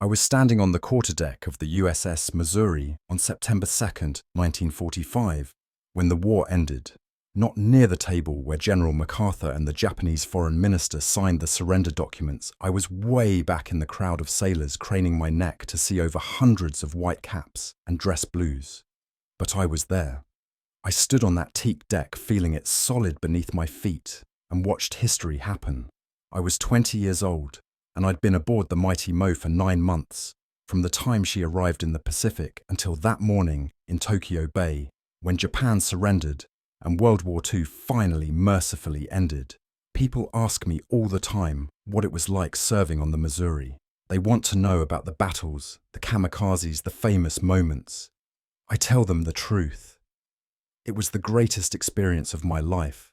I was standing on the quarterdeck of the USS Missouri on September 2nd, 1945, when the war ended. Not near the table where General MacArthur and the Japanese foreign minister signed the surrender documents. I was way back in the crowd of sailors, craning my neck to see over hundreds of white caps and dress blues. But I was there. I stood on that teak deck, feeling it solid beneath my feet, and watched history happen. I was 20 years old, and I'd been aboard the Mighty Mo for 9 months, from the time she arrived in the Pacific until that morning in Tokyo Bay, when Japan surrendered and World War II finally mercifully ended. People ask me all the time what it was like serving on the Missouri. They want to know about the battles, the kamikazes, the famous moments. I tell them the truth. It was the greatest experience of my life,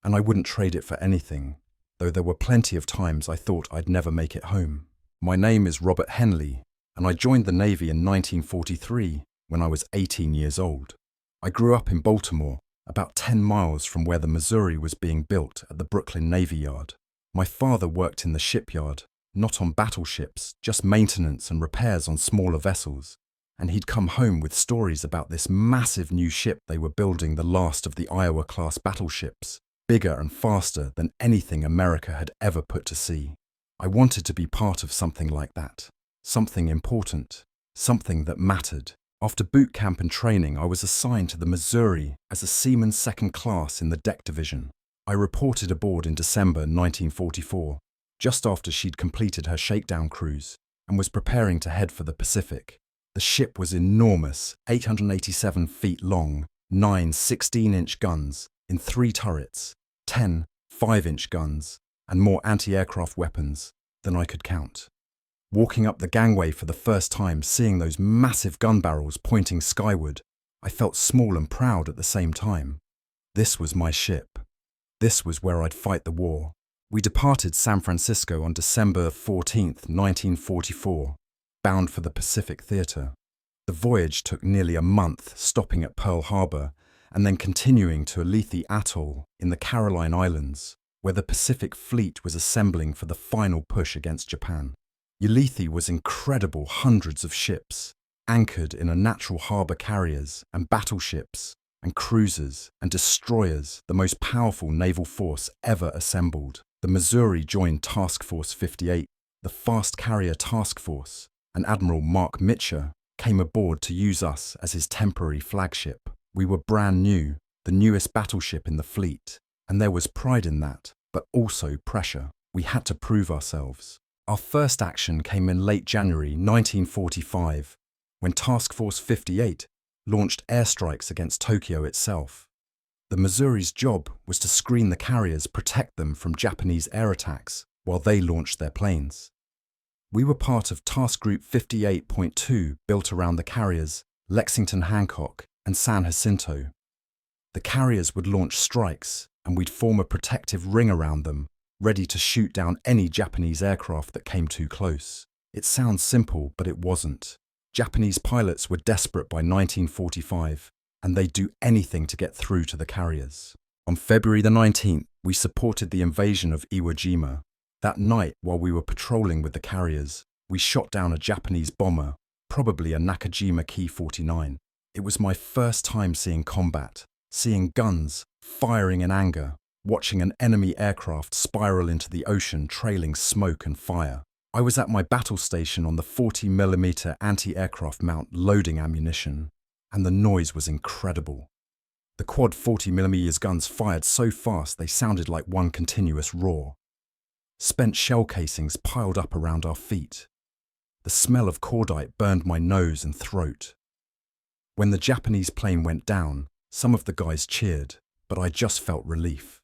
and I wouldn't trade it for anything, though there were plenty of times I thought I'd never make it home. My name is Robert Henley, and I joined the Navy in 1943 when I was 18 years old. I grew up in Baltimore, about 10 miles from where the Missouri was being built at the Brooklyn Navy Yard. My father worked in the shipyard, not on battleships, just maintenance and repairs on smaller vessels, and he'd come home with stories about this massive new ship they were building, the last of the Iowa-class battleships, bigger and faster than anything America had ever put to sea. I wanted to be part of something like that, something important, something that mattered. After boot camp and training, I was assigned to the Missouri as a seaman second class in the deck division. I reported aboard in December 1944, just after she'd completed her shakedown cruise and was preparing to head for the Pacific. The ship was enormous, 887 feet long, 9 16-inch guns in 3 turrets, 10 5-inch guns, and more anti-aircraft weapons than I could count. Walking up the gangway for the first time, seeing those massive gun barrels pointing skyward, I felt small and proud at the same time. This was my ship. This was where I'd fight the war. We departed San Francisco on December 14th, 1944, bound for the Pacific Theater. The voyage took nearly a month, stopping at Pearl Harbor and then continuing to Alethi Atoll in the Caroline Islands, where the Pacific Fleet was assembling for the final push against Japan. Ulithi was incredible, hundreds of ships, anchored in a natural harbour, carriers and battleships and cruisers and destroyers, the most powerful naval force ever assembled. The Missouri joined Task Force 58, the fast carrier task force, and Admiral Mark Mitcher came aboard to use us as his temporary flagship. We were brand new, the newest battleship in the fleet, and there was pride in that, but also pressure. We had to prove ourselves. Our first action came in late January 1945, when Task Force 58 launched airstrikes against Tokyo itself. The Missouri's job was to screen the carriers, protect them from Japanese air attacks while they launched their planes. We were part of Task Group 58.2, built around the carriers Lexington Hancock and San Jacinto. The carriers would launch strikes, and we'd form a protective ring around them, ready to shoot down any Japanese aircraft that came too close. It sounds simple, but it wasn't. Japanese pilots were desperate by 1945, and they'd do anything to get through to the carriers. On February the 19th, we supported the invasion of Iwo Jima. That night, while we were patrolling with the carriers, we shot down a Japanese bomber, probably a Nakajima Ki-49. It was my first time seeing combat, seeing guns firing in anger, watching an enemy aircraft spiral into the ocean, trailing smoke and fire. I was at my battle station on the 40mm anti-aircraft mount loading ammunition, and the noise was incredible. The quad 40mm guns fired so fast they sounded like one continuous roar. Spent shell casings piled up around our feet. The smell of cordite burned my nose and throat. When the Japanese plane went down, some of the guys cheered, but I just felt relief.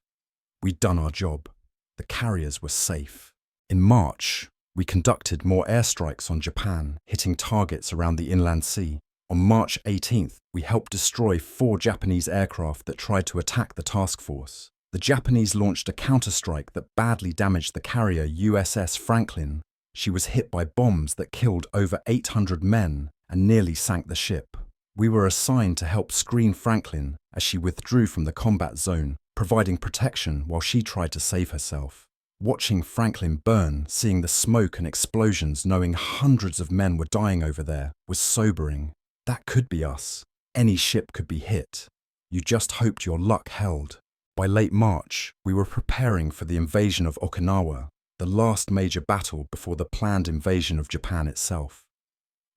We'd done our job. The carriers were safe. In March, we conducted more airstrikes on Japan, hitting targets around the inland sea. On March 18th, we helped destroy 4 Japanese aircraft that tried to attack the task force. The Japanese launched a counterstrike that badly damaged the carrier USS Franklin. She was hit by bombs that killed over 800 men and nearly sank the ship. We were assigned to help screen Franklin as she withdrew from the combat zone, providing protection while she tried to save herself. Watching Franklin burn, seeing the smoke and explosions, knowing hundreds of men were dying over there, was sobering. That could be us. Any ship could be hit. You just hoped your luck held. By late March, we were preparing for the invasion of Okinawa, the last major battle before the planned invasion of Japan itself.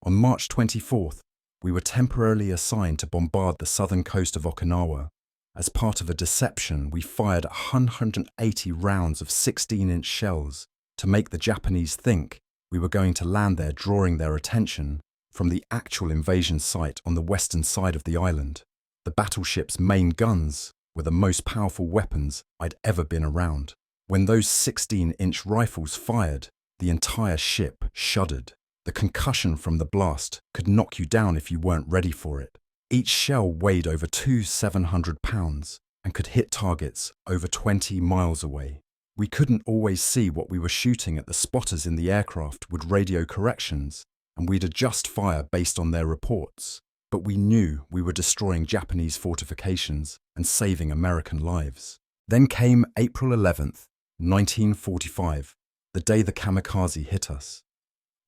On March 24th, we were temporarily assigned to bombard the southern coast of Okinawa. As part of a deception, we fired 180 rounds of 16-inch shells to make the Japanese think we were going to land there, drawing their attention from the actual invasion site on the western side of the island. The battleship's main guns were the most powerful weapons I'd ever been around. When those 16-inch rifles fired, the entire ship shuddered. The concussion from the blast could knock you down if you weren't ready for it. Each shell weighed over 700 pounds and could hit targets over 20 miles away. We couldn't always see what we were shooting at the spotters in the aircraft with radio corrections, and we'd adjust fire based on their reports. But we knew we were destroying Japanese fortifications and saving American lives. Then came April 11th, 1945, the day the kamikaze hit us.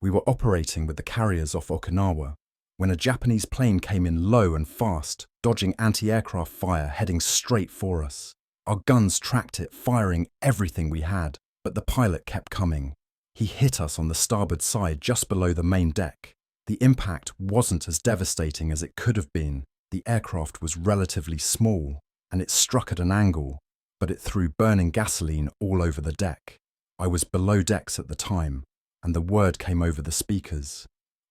We were operating with the carriers off Okinawa when a Japanese plane came in low and fast, dodging anti-aircraft fire heading straight for us. Our guns tracked it, firing everything we had, but the pilot kept coming. He hit us on the starboard side just below the main deck. The impact wasn't as devastating as it could have been. The aircraft was relatively small, and it struck at an angle, but it threw burning gasoline all over the deck. I was below decks at the time, and the word came over the speakers.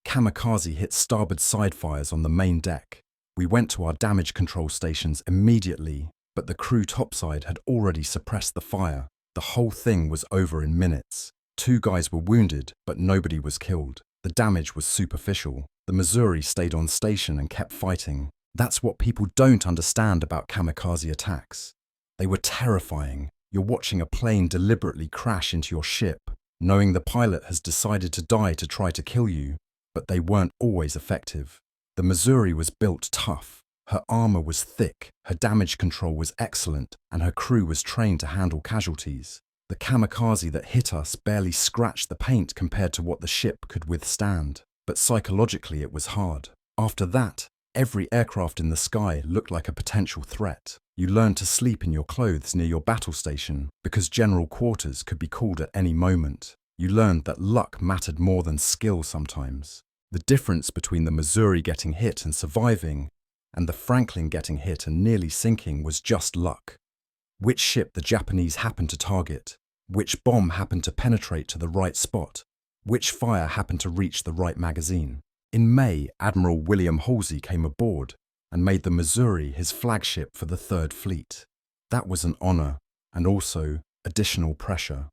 Kamikaze hit starboard side fires on the main deck. We went to our damage control stations immediately, but the crew topside had already suppressed the fire. The whole thing was over in minutes. 2 guys were wounded, but nobody was killed. The damage was superficial. The Missouri stayed on station and kept fighting. That's what people don't understand about kamikaze attacks. They were terrifying. You're watching a plane deliberately crash into your ship, knowing the pilot has decided to die to try to kill you, but they weren't always effective. The Missouri was built tough. Her armor was thick, her damage control was excellent, and her crew was trained to handle casualties. The kamikaze that hit us barely scratched the paint compared to what the ship could withstand, but psychologically it was hard. After that, every aircraft in the sky looked like a potential threat. You learned to sleep in your clothes near your battle station because general quarters could be called at any moment. You learned that luck mattered more than skill sometimes. The difference between the Missouri getting hit and surviving and the Franklin getting hit and nearly sinking was just luck. Which ship the Japanese happened to target, which bomb happened to penetrate to the right spot, which fire happened to reach the right magazine. In May, Admiral William Halsey came aboard and made the Missouri his flagship for the Third Fleet. That was an honor and also additional pressure.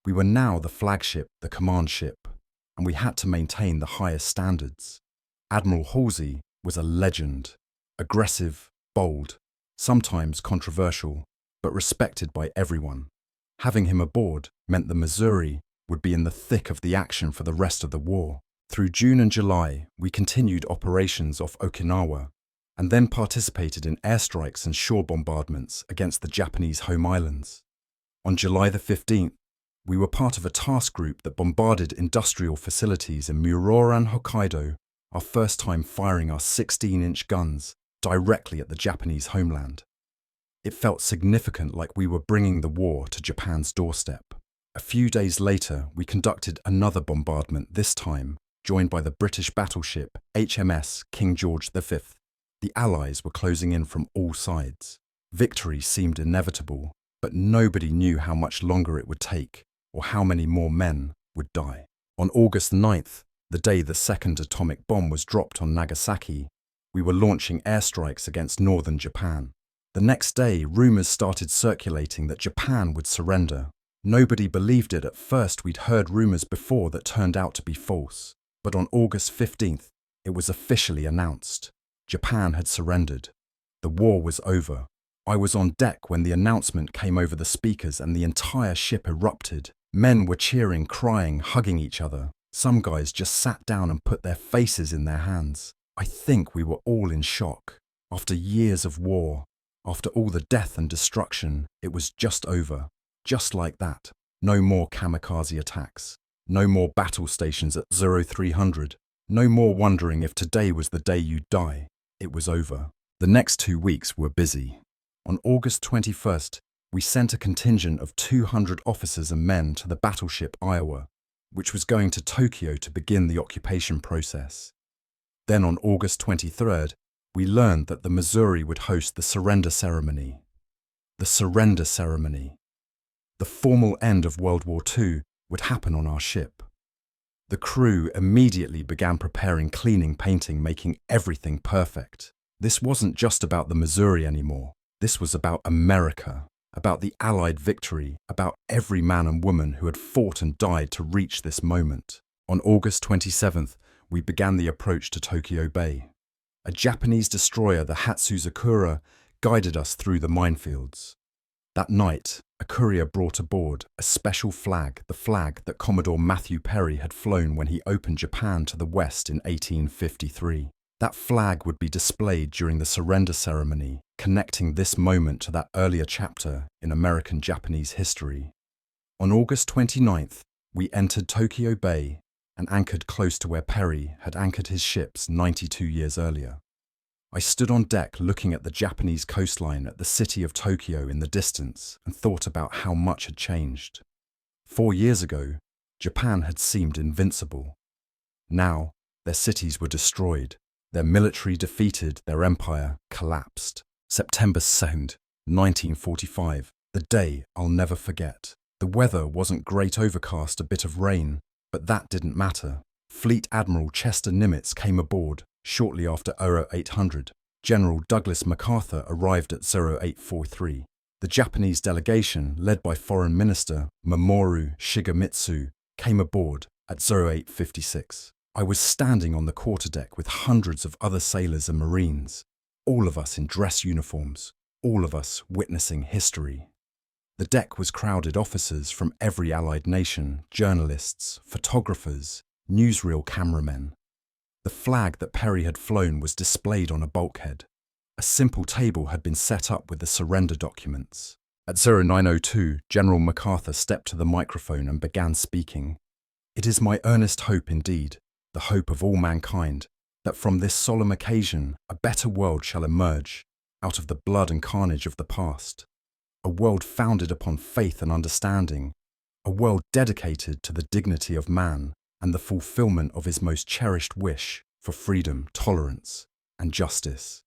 We were now the flagship, the command ship, and we had to maintain the highest standards. Admiral Halsey was a legend, aggressive, bold, sometimes controversial, but respected by everyone. Having him aboard meant the Missouri would be in the thick of the action for the rest of the war. Through June and July, we continued operations off Okinawa and then participated in airstrikes and shore bombardments against the Japanese home islands. On July the 15th, we were part of a task group that bombarded industrial facilities in Muroran, Hokkaido, our first time firing our 16-inch guns directly at the Japanese homeland. It felt significant, like we were bringing the war to Japan's doorstep. A few days later, we conducted another bombardment, this time joined by the British battleship HMS King George V. The Allies were closing in from all sides. Victory seemed inevitable, but nobody knew how much longer it would take or how many more men would die. On August 9th, the day the second atomic bomb was dropped on Nagasaki, we were launching airstrikes against northern Japan. The next day, rumors started circulating that Japan would surrender. Nobody believed it at first. We'd heard rumors before that turned out to be false. But on August 15th, it was officially announced. Japan had surrendered. The war was over. I was on deck when the announcement came over the speakers and the entire ship erupted. Men were cheering, crying, hugging each other. Some guys just sat down and put their faces in their hands. I think we were all in shock. After years of war, after all the death and destruction, it was just over. Just like that. No more kamikaze attacks. No more battle stations at 0300. No more wondering if today was the day you'd die. It was over. The next 2 weeks were busy. On August 21st, we sent a contingent of 200 officers and men to the battleship Iowa, which was going to Tokyo to begin the occupation process. Then on August 23rd, we learned that the Missouri would host the surrender ceremony. The surrender ceremony. The formal end of World War II would happen on our ship. The crew immediately began preparing, cleaning, painting, making everything perfect. This wasn't just about the Missouri anymore. This was about America, about the Allied victory, about every man and woman who had fought and died to reach this moment. On August 27th, we began the approach to Tokyo Bay. A Japanese destroyer, the Hatsuzakura, guided us through the minefields. That night, a courier brought aboard a special flag, the flag that Commodore Matthew Perry had flown when he opened Japan to the West in 1853. That flag would be displayed during the surrender ceremony, connecting this moment to that earlier chapter in American-Japanese history. On August 29th, we entered Tokyo Bay and anchored close to where Perry had anchored his ships 92 years earlier. I stood on deck looking at the Japanese coastline, at the city of Tokyo in the distance, and thought about how much had changed. 4 years ago, Japan had seemed invincible. Now, their cities were destroyed, their military defeated, their empire collapsed. September 2nd, 1945, the day I'll never forget. The weather wasn't great, overcast, a bit of rain, but that didn't matter. Fleet Admiral Chester Nimitz came aboard shortly after 0800. General Douglas MacArthur arrived at 0843. The Japanese delegation, led by Foreign Minister Mamoru Shigemitsu, came aboard at 0856. I was standing on the quarterdeck with hundreds of other sailors and Marines, all of us in dress uniforms, all of us witnessing history. The deck was crowded, officers from every Allied nation, journalists, photographers, newsreel cameramen. The flag that Perry had flown was displayed on a bulkhead. A simple table had been set up with the surrender documents. At 0902, General MacArthur stepped to the microphone and began speaking. "It is my earnest hope indeed, the hope of all mankind, that from this solemn occasion a better world shall emerge out of the blood and carnage of the past. A world founded upon faith and understanding, a world dedicated to the dignity of man and the fulfillment of his most cherished wish for freedom, tolerance, and justice."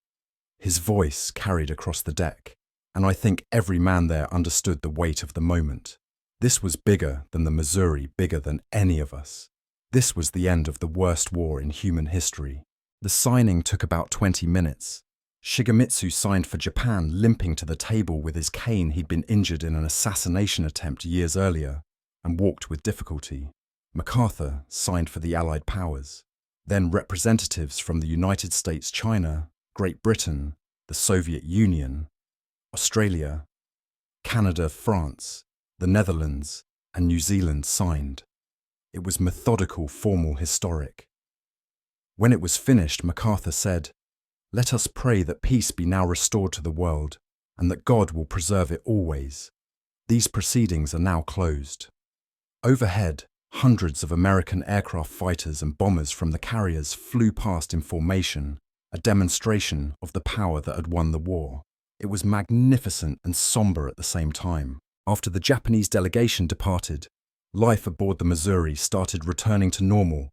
His voice carried across the deck, and I think every man there understood the weight of the moment. This was bigger than the Missouri, bigger than any of us. This was the end of the worst war in human history. The signing took about 20 minutes. Shigemitsu signed for Japan, limping to the table with his cane. He'd been injured in an assassination attempt years earlier and walked with difficulty. MacArthur signed for the Allied powers. Then representatives from the United States, China, Great Britain, the Soviet Union, Australia, Canada, France, the Netherlands, and New Zealand signed. It was methodical, formal, historic. When it was finished, MacArthur said, "Let us pray that peace be now restored to the world, and that God will preserve it always. These proceedings are now closed." Overhead, hundreds of American aircraft fighters and bombers from the carriers flew past in formation, a demonstration of the power that had won the war. It was magnificent and somber at the same time. After the Japanese delegation departed, life aboard the Missouri started returning to normal,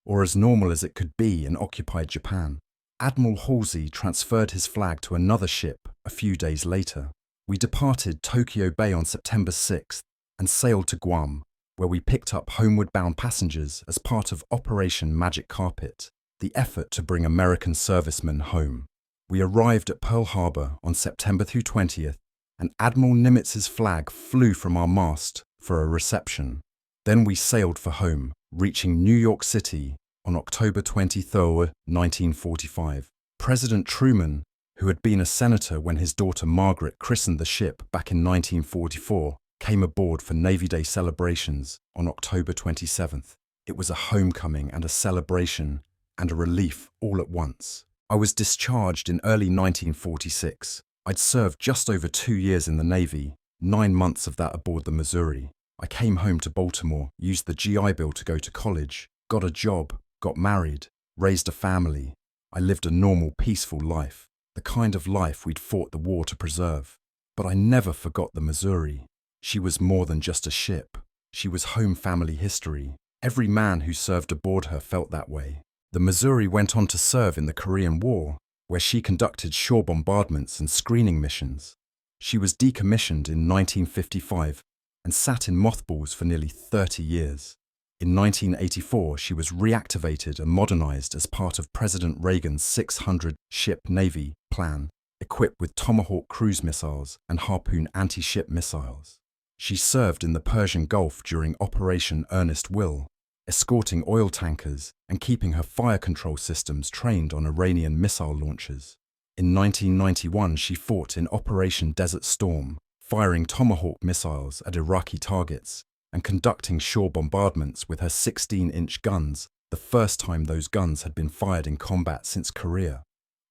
or as normal as it could be in occupied Japan. Admiral Halsey transferred his flag to another ship a few days later. We departed Tokyo Bay on September 6th and sailed to Guam, where we picked up homeward-bound passengers as part of Operation Magic Carpet, the effort to bring American servicemen home. We arrived at Pearl Harbor on September 20th, and Admiral Nimitz's flag flew from our mast for a reception. Then we sailed for home, reaching New York City on October 23, 1945. President Truman, who had been a senator when his daughter Margaret christened the ship back in 1944, came aboard for Navy Day celebrations on October 27th. It was a homecoming and a celebration and a relief all at once. I was discharged in early 1946. I'd served just over 2 years in the Navy, 9 months of that aboard the Missouri. I came home to Baltimore, used the GI Bill to go to college, got a job, got married, raised a family. I lived a normal, peaceful life, the kind of life we'd fought the war to preserve. But I never forgot the Missouri. She was more than just a ship. She was home family history. Every man who served aboard her felt that way. The Missouri went on to serve in the Korean War, where she conducted shore bombardments and screening missions. She was decommissioned in 1955 and sat in mothballs for nearly 30 years. In 1984, she was reactivated and modernized as part of President Reagan's 600-ship Navy plan, equipped with Tomahawk cruise missiles and Harpoon anti-ship missiles. She served in the Persian Gulf during Operation Earnest Will, escorting oil tankers and keeping her fire control systems trained on Iranian missile launchers. In 1991, she fought in Operation Desert Storm, firing Tomahawk missiles at Iraqi targets and conducting shore bombardments with her 16-inch guns, the first time those guns had been fired in combat since Korea.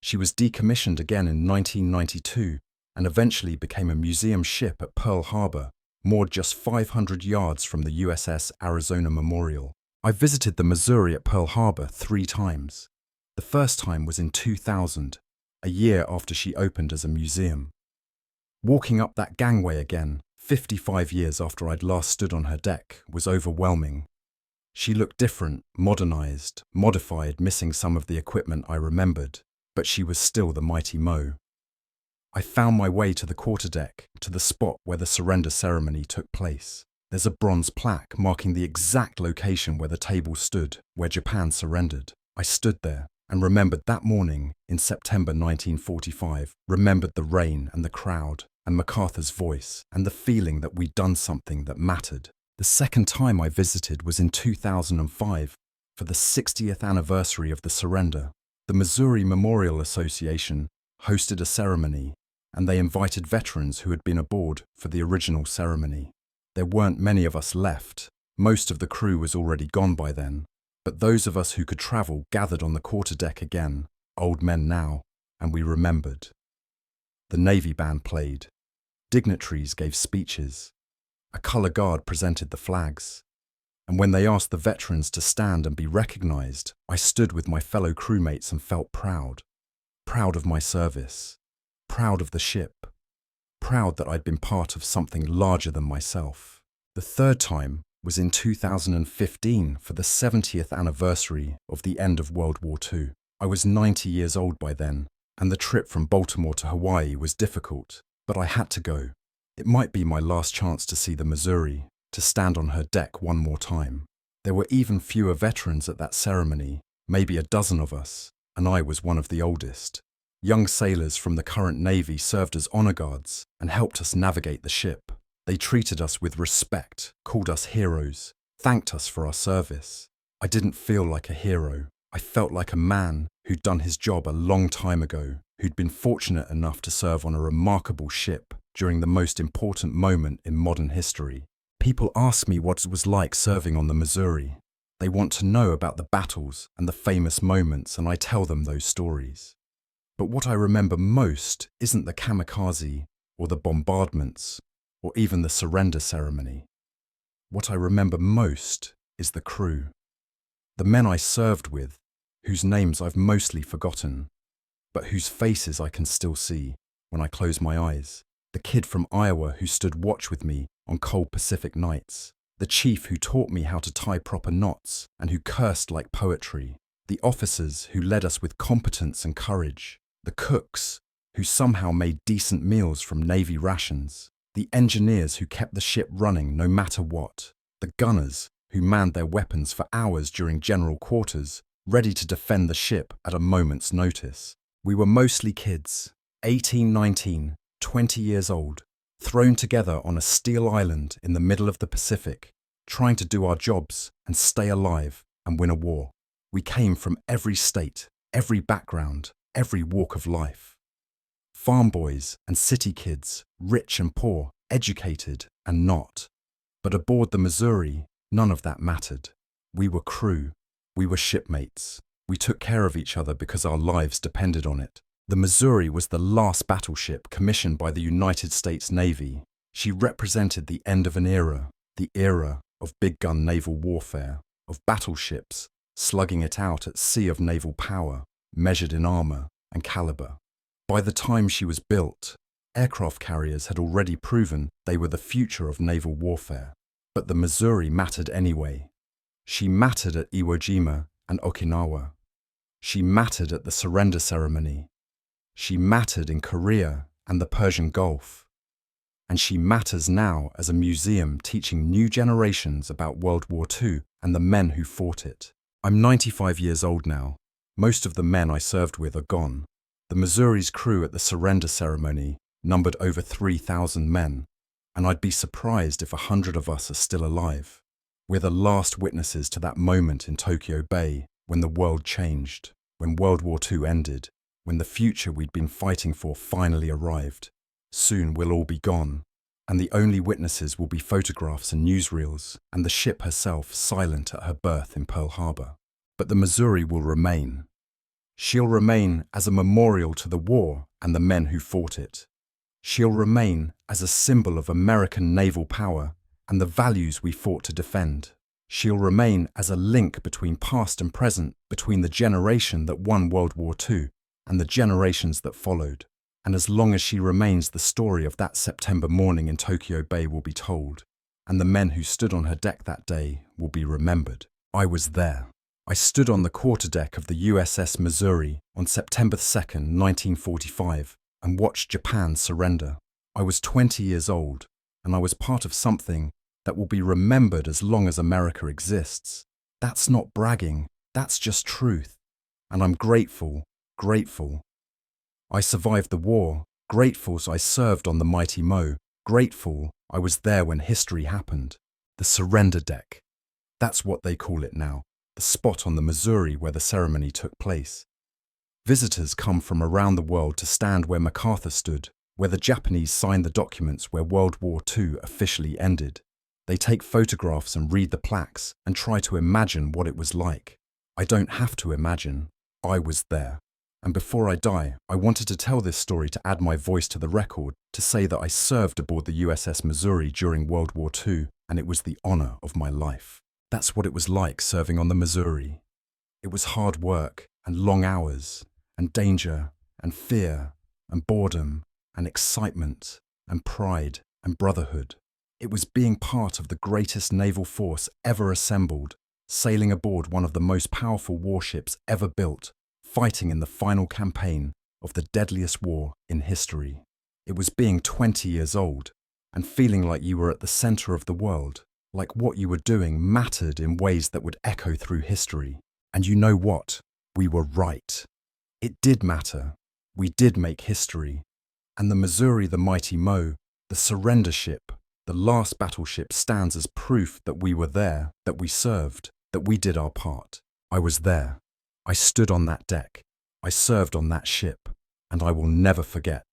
She was decommissioned again in 1992 and eventually became a museum ship at Pearl Harbor, moored just 500 yards from the USS Arizona Memorial. I visited the Missouri at Pearl Harbor 3 times. The first time was in 2000, a year after she opened as a museum. Walking up that gangway again, 55 years after I'd last stood on her deck, was overwhelming. She looked different, modernized, modified, missing some of the equipment I remembered, but she was still the mighty Mo. I found my way to the quarterdeck, to the spot where the surrender ceremony took place. There's a bronze plaque marking the exact location where the table stood, where Japan surrendered. I stood there and remembered that morning in September 1945, remembered the rain and the crowd and MacArthur's voice and the feeling that we'd done something that mattered. The second time I visited was in 2005 for the 60th anniversary of the surrender. The Missouri Memorial Association hosted a ceremony, and they invited veterans who had been aboard for the original ceremony. There weren't many of us left. Most of the crew was already gone by then, but those of us who could travel gathered on the quarterdeck again, old men now, and we remembered. The Navy band played. Dignitaries gave speeches. A color guard presented the flags. And when they asked the veterans to stand and be recognized, I stood with my fellow crewmates and felt proud. Proud of my service. Proud of the ship. Proud that I'd been part of something larger than myself. The third time was in 2015 for the 70th anniversary of the end of World War II. I was 90 years old by then, and the trip from Baltimore to Hawaii was difficult, but I had to go. It might be my last chance to see the Missouri, to stand on her deck one more time. There were even fewer veterans at that ceremony, maybe a dozen of us, and I was one of the oldest. Young sailors from the current Navy served as honor guards and helped us navigate the ship. They treated us with respect, called us heroes, thanked us for our service. I didn't feel like a hero. I felt like a man who'd done his job a long time ago, who'd been fortunate enough to serve on a remarkable ship during the most important moment in modern history. People ask me what it was like serving on the Missouri. They want to know about the battles and the famous moments, and I tell them those stories. But what I remember most isn't the kamikaze or the bombardments or even the surrender ceremony. What I remember most is the crew. The men I served with, whose names I've mostly forgotten, but whose faces I can still see when I close my eyes. The kid from Iowa who stood watch with me on cold Pacific nights. The chief who taught me how to tie proper knots and who cursed like poetry. The officers who led us with competence and courage. The cooks who somehow made decent meals from Navy rations. The engineers who kept the ship running no matter what. The gunners who manned their weapons for hours during general quarters, ready to defend the ship at a moment's notice. We were mostly kids, 18, 19, 20 years old, thrown together on a steel island in the middle of the Pacific, trying to do our jobs and stay alive and win a war. We came from every state, every background, every walk of life. Farm boys and city kids, rich and poor, educated and not. But aboard the Missouri, none of that mattered. We were crew. We were shipmates. We took care of each other because our lives depended on it. The Missouri was the last battleship commissioned by the United States Navy. She represented the end of an era, The era of big gun naval warfare, of battleships, slugging it out at sea of naval power, measured in armor and caliber. By the time she was built, aircraft carriers had already proven they were the future of naval warfare. But the Missouri mattered anyway. She mattered at Iwo Jima and Okinawa. She mattered at the surrender ceremony. She mattered in Korea and the Persian Gulf. And she matters now as a museum teaching new generations about World War II and the men who fought it. I'm 95 years old now. Most of the men I served with are gone. The Missouri's crew at the surrender ceremony numbered over 3,000 men, and I'd be surprised if 100 of us are still alive. We're the last witnesses to that moment in Tokyo Bay when the world changed, when World War II ended, when the future we'd been fighting for finally arrived. Soon we'll all be gone, and the only witnesses will be photographs and newsreels, and the ship herself silent at her berth in Pearl Harbor. But the Missouri will remain. She'll remain as a memorial to the war and the men who fought it. She'll remain as a symbol of American naval power and the values we fought to defend. She'll remain as a link between past and present, between the generation that won World War II and the generations that followed. And as long as she remains, the story of that September morning in Tokyo Bay will be told, and the men who stood on her deck that day will be remembered. I was there. I stood on the quarterdeck of the USS Missouri on September 2nd, 1945, and watched Japan surrender. I was 20 years old, and I was part of something that will be remembered as long as America exists. That's not bragging, that's just truth. And I'm grateful. I survived the war, grateful I served on the mighty Mo, grateful I was there when history happened. The surrender deck. That's what they call it now, the spot on the Missouri where the ceremony took place. Visitors come from around the world to stand where MacArthur stood, where the Japanese signed the documents where World War II officially ended. They take photographs and read the plaques and try to imagine what it was like. I don't have to imagine. I was there. And before I die, I wanted to tell this story to add my voice to the record, to say that I served aboard the USS Missouri during World War II, and it was the honor of my life. That's what it was like serving on the Missouri. It was hard work and long hours, and danger and fear and boredom and excitement and pride and brotherhood. It was being part of the greatest naval force ever assembled, sailing aboard one of the most powerful warships ever built, fighting in the final campaign of the deadliest war in history. It was being 20 years old and feeling like you were at the center of the world, like what you were doing mattered in ways that would echo through history. And you know what? We were right. It did matter. We did make history. And the Missouri, the mighty Mo, the surrender ship, the last battleship, stands as proof that we were there, that we served, that we did our part. I was there. I stood on that deck. I served on that ship. And I will never forget.